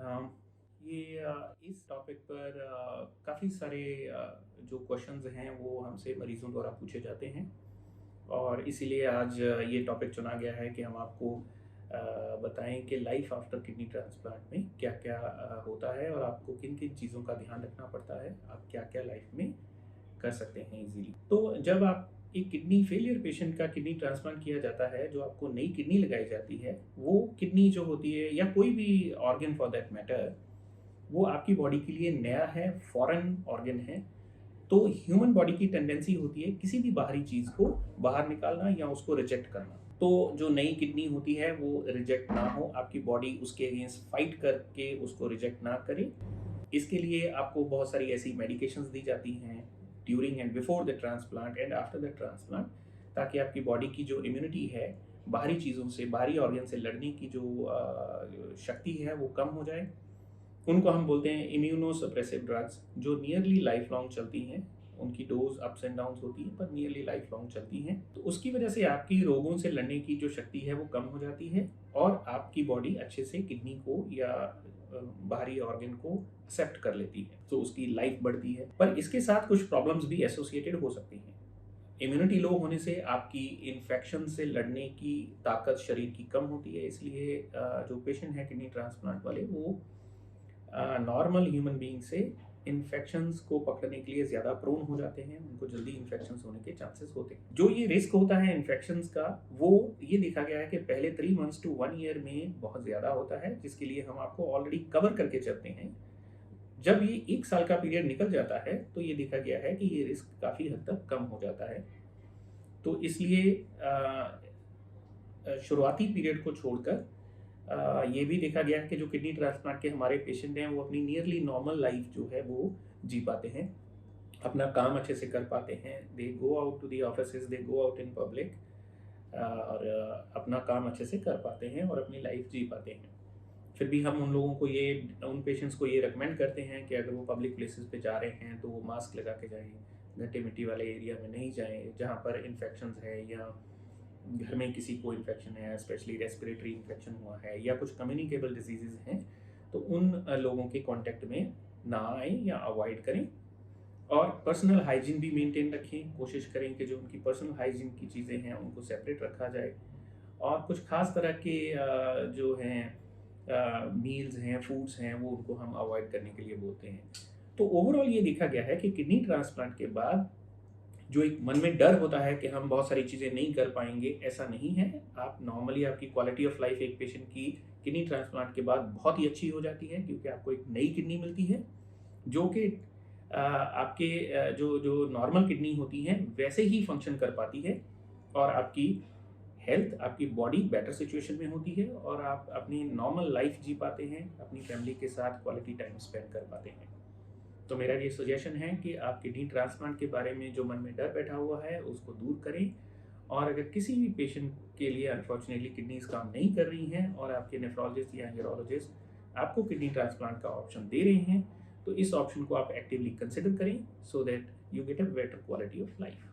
इस टॉपिक पर काफ़ी सारे जो क्वेश्चंस हैं वो हमसे मरीज़ों द्वारा पूछे जाते हैं और इसीलिए आज ये टॉपिक चुना गया है कि हम आपको बताएं कि लाइफ आफ्टर किडनी ट्रांसप्लांट में क्या-क्या होता है और आपको किन-किन चीज़ों का ध्यान रखना पड़ता है, आप क्या-क्या लाइफ में कर सकते हैं इजीली। तो जब आप एक किडनी फेलियर पेशेंट का किडनी ट्रांसप्लांट किया जाता है, जो आपको नई किडनी लगाई जाती है, वो किडनी जो होती है या कोई भी ऑर्गन फॉर दैट मैटर, वो आपकी बॉडी के लिए नया है, फॉरेन ऑर्गन है। तो ह्यूमन बॉडी की टेंडेंसी होती है किसी भी बाहरी चीज़ को बाहर निकालना या उसको रिजेक्ट करना। तो जो नई किडनी होती है वो रिजेक्ट ना हो, आपकी बॉडी उसके अगेंस्ट फाइट करके उसको रिजेक्ट ना करे। इसके लिए आपको बहुत सारी ऐसी मेडिकेशंस दी जाती हैं during and before the transplant and after the transplant, ताकि आपकी बॉडी की जो इम्यूनिटी है बाहरी चीज़ों से, बाहरी ऑर्गन से लड़ने की जो शक्ति है वो कम हो जाए। उनको हम बोलते हैं इम्यूनो सप्रेसिव ड्रग्स, जो नियरली लाइफ लॉन्ग चलती हैं। उनकी डोज अप्स एंड डाउन्स होती है पर नियरली लाइफ लॉन्ग चलती हैं। तो उसकी वजह से आपकी रोगों से लड़ने की जो शक्ति है वो कम हो जाती है और आपकी बॉडी अच्छे से किडनी को या बाहरी ऑर्गन को एक्सेप्ट कर लेती है, तो उसकी लाइफ बढ़ती है। पर इसके साथ कुछ प्रॉब्लम्स भी एसोसिएटेड हो सकती हैं। इम्यूनिटी लो होने से आपकी इन्फेक्शन से लड़ने की ताकत शरीर की कम होती है, इसलिए जो पेशेंट हैं किडनी ट्रांसप्लांट वाले, वो नॉर्मल ह्यूमन बीइंग से इन्फेक्शंस को पकड़ने के लिए ज़्यादा प्रोन हो जाते हैं, उनको जल्दी इन्फेक्शंस होने के चांसेस होते हैं। जो ये रिस्क होता है इन्फेक्शंस का, वो ये देखा गया है कि पहले 3 मंथ्स टू 1 ईयर में बहुत ज़्यादा होता है, जिसके लिए हम आपको ऑलरेडी कवर करके चलते हैं। जब ये 1 साल का पीरियड निकल जाता है, तो ये देखा गया है कि ये रिस्क काफ़ी हद तक कम हो जाता है। तो इसलिए शुरुआती पीरियड को छोड़कर ये भी देखा गया है कि जो किडनी ट्रांसप्लांट के हमारे पेशेंट हैं वो अपनी नियरली नॉर्मल लाइफ जो है वो जी पाते हैं, अपना काम अच्छे से कर पाते हैं। They go out to the offices, they go out in public और अपना काम अच्छे से कर पाते हैं और अपनी लाइफ जी पाते हैं। फिर भी हम उन पेशेंट्स को ये रिकमेंड करते हैं कि अगर वो पब्लिक प्लेसेस पे जा रहे हैं तो वो मास्क लगा के जाएँ, घट्टी मिट्टी वाले एरिया में नहीं जाएँ जहाँ पर इन्फेक्शंस है या घर में किसी को इन्फेक्शन है, स्पेशली रेस्पिरेटरी इन्फेक्शन हुआ है या कुछ कम्युनिकेबल डिजीज़ेज़ हैं, तो उन लोगों के कॉन्टैक्ट में ना आएँ या अवॉइड करें। और पर्सनल हाइजीन भी मेंटेन रखें, कोशिश करें कि जो उनकी पर्सनल हाइजीन की चीज़ें हैं उनको सेपरेट रखा जाए। और कुछ ख़ास तरह के जो हैं मील्स हैं, फूड्स हैं, वो उनको हम अवॉइड करने के लिए बोलते हैं। तो ओवरऑल ये देखा गया है कि किडनी ट्रांसप्लांट के बाद जो एक मन में डर होता है कि हम बहुत सारी चीज़ें नहीं कर पाएँगे, ऐसा नहीं है। आप नॉर्मली आपकी क्वालिटी ऑफ लाइफ एक पेशेंट की किडनी ट्रांसप्लांट के बाद बहुत ही अच्छी हो जाती है, क्योंकि आपको एक नई किडनी मिलती है, जो कि आपके जो जो नॉर्मल किडनी होती हैं, वैसे ही फंक्शन कर पाती है और आपकी हेल्थ, आपकी बॉडी बेटर सिचुएशन में होती है और आप अपनी नॉर्मल लाइफ जी पाते हैं, अपनी फैमिली के साथ क्वालिटी टाइम स्पेंड कर पाते हैं। तो मेरा ये सजेशन है कि आप किडनी ट्रांसप्लांट के बारे में जो मन में डर बैठा हुआ है उसको दूर करें। और अगर किसी भी पेशेंट के लिए अनफॉर्चुनेटली किडनीज काम नहीं कर रही हैं और आपके नेफ्रोलॉजिस्ट या यूरोलॉजिस्ट आपको किडनी ट्रांसप्लांट का ऑप्शन दे रहे हैं, तो इस ऑप्शन को आप एक्टिवली कंसिडर करें, so that you get a better quality of life.